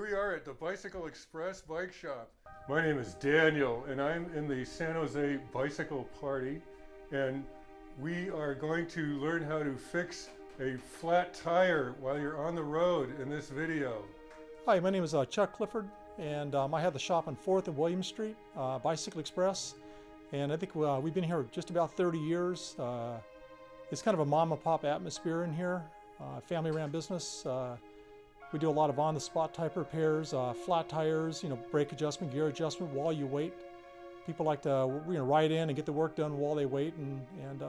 Here we are at the Bicycle Express Bike Shop. My name is Daniel and I'm in the San Jose Bicycle Party, and we are going to learn how to fix a flat tire while you're on the road in this video. Hi, my name is Chuck Clifford, and I have the shop on 4th and William Street, Bicycle Express, and I think we've been here just about 30 years. It's kind of a mom and pop atmosphere in here, family ran business. We do a lot of on-the-spot type repairs, flat tires, brake adjustment, gear adjustment while you wait. People like to ride in and get the work done while they wait and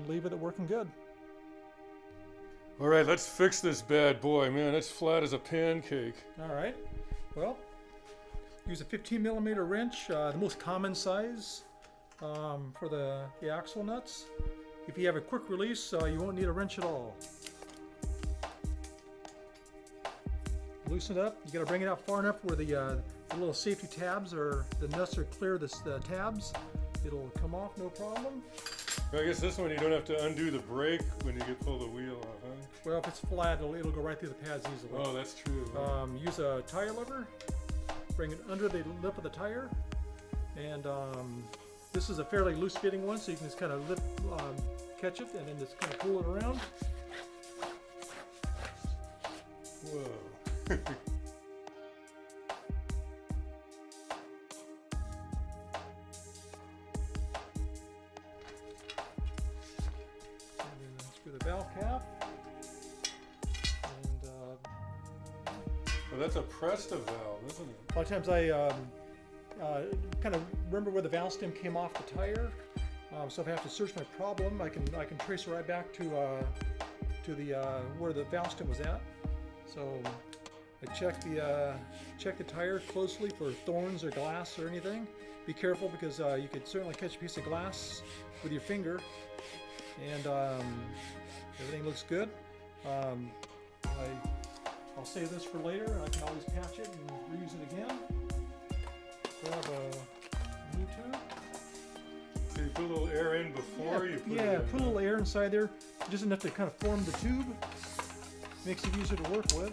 leave it working good. All right, let's fix this bad boy. Man, it's flat as a pancake. All right, well, use a 15 millimeter wrench, the most common size for the axle nuts. If you have a quick release, you won't need a wrench at all. Loosen it up. You got to bring it out far enough where the little safety tabs the nuts are clear the tabs. It'll come off no problem. I guess this one you don't have to undo the brake when you pull the wheel off, huh? Well, if it's flat, it'll go right through the pads easily. Oh, that's true. Use a tire lever. Bring it under the lip of the tire, and this is a fairly loose fitting one, so you can just kind of catch it and then just kind of pull it around. Whoa. And then unscrew the valve cap. And well, that's a Presta valve, isn't it? a lot of times I kind of remember where the valve stem came off the tire. So if I have to search my problem, I can trace it right back to where the valve stem was at. So I check the tire closely for thorns or glass or anything. Be careful because you could certainly catch a piece of glass with your finger. And everything looks good. I'll save this for later. I can always patch it and reuse it again. Grab a new tube. So you put a little air in before you put it in? Yeah, put a little air inside there, just enough to kind of form the tube. Makes it easier to work with.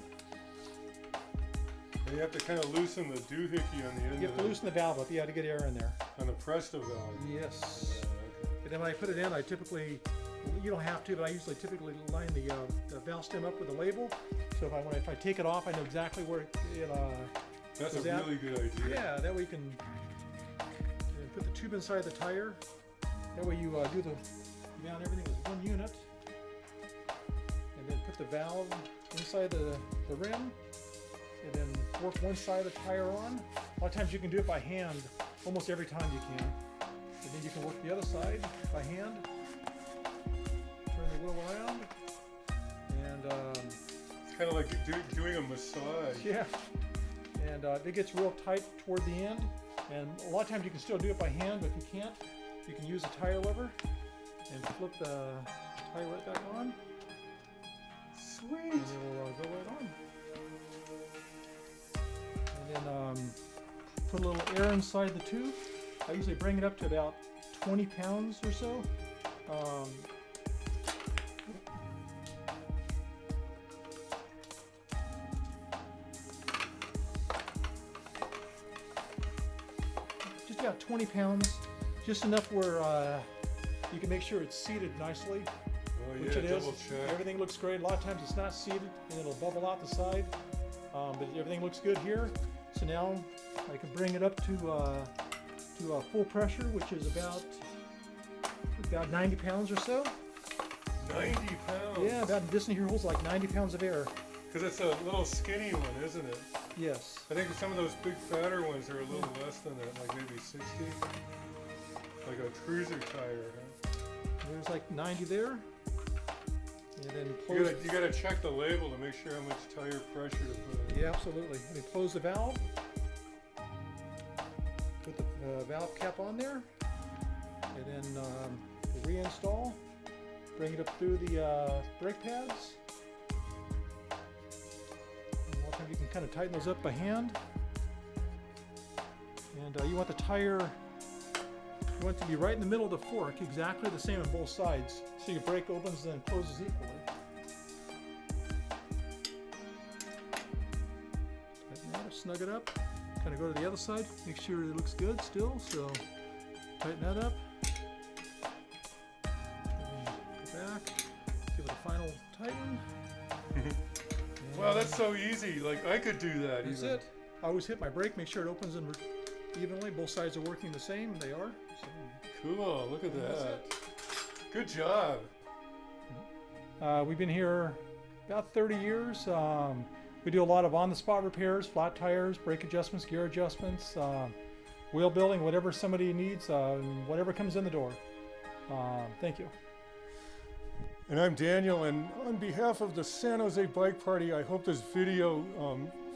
And you have to kind of loosen the doohickey on the end. You have to loosen the valve up, to get air in there. On the Presta valve? Yes. Okay. And then when I put it in, you don't have to, but I typically line the valve stem up with a label. So if I take it off, I know exactly where it That's a goes out. really good idea. Yeah, that way you can put the tube inside the tire. That way you mount everything as one unit. And then put the valve inside the rim. And then work one side of the tire on. A lot of times you can do it by hand. Almost every time you can. And then you can work the other side by hand. Turn the wheel around. And it's kind of like doing a massage. yeah. And it gets real tight toward the end. And a lot of times you can still do it by hand, but if you can't, you can use a tire lever and flip the tire right back on. Sweet. And it will go right on. And then put a little air inside the tube. I usually bring it up to about 20 pounds or so. Just about 20 pounds, just enough where you can make sure it's seated nicely. Oh, Which yeah, it double is. check. Everything looks great. A lot of times it's not seated and it'll bubble out the side. But everything looks good here. So now I can bring it up to full pressure, which is about 90 pounds or so. 90 pounds? Yeah, about this in here holds like 90 pounds of air. Because it's a little skinny one, isn't it? Yes. I think some of those big fatter ones are a little less than that, like maybe 60. Like a cruiser tire, huh? There's like 90 there. And then close. You gotta check the label to make sure how much tire pressure to put in. Yeah, absolutely. And then close the valve. Put the valve cap on there. And then reinstall. Bring it up through the brake pads. And a lot of times you can kind of tighten those up by hand. And you want the tire, you want it to be right in the middle of the fork, exactly the same on both sides. So your brake opens and closes equally. Tighten snug it up. Kind of go to the other side, make sure it looks good still. So tighten that up. Go back, give it a final tighten. Wow, that's so easy. Like I could do that. That's even. it. I always hit my brake, make sure it opens in evenly. Both sides are working the same. They are. So, Cool. Look at that's that. it. Good job. We've been here about 30 years. We do a lot of on-the-spot repairs, flat tires, brake adjustments, gear adjustments, wheel building, whatever somebody needs, whatever comes in the door. Thank you. And I'm Daniel, and on behalf of the San Jose Bike Party, I hope this video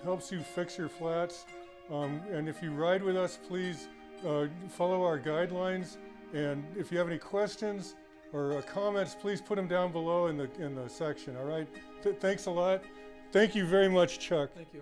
helps you fix your flats. And if you ride with us, please follow our guidelines. And if you have any questions or comments, please put them down below in the section. All right. Thanks a lot. Thank you very much, Chuck. Thank you.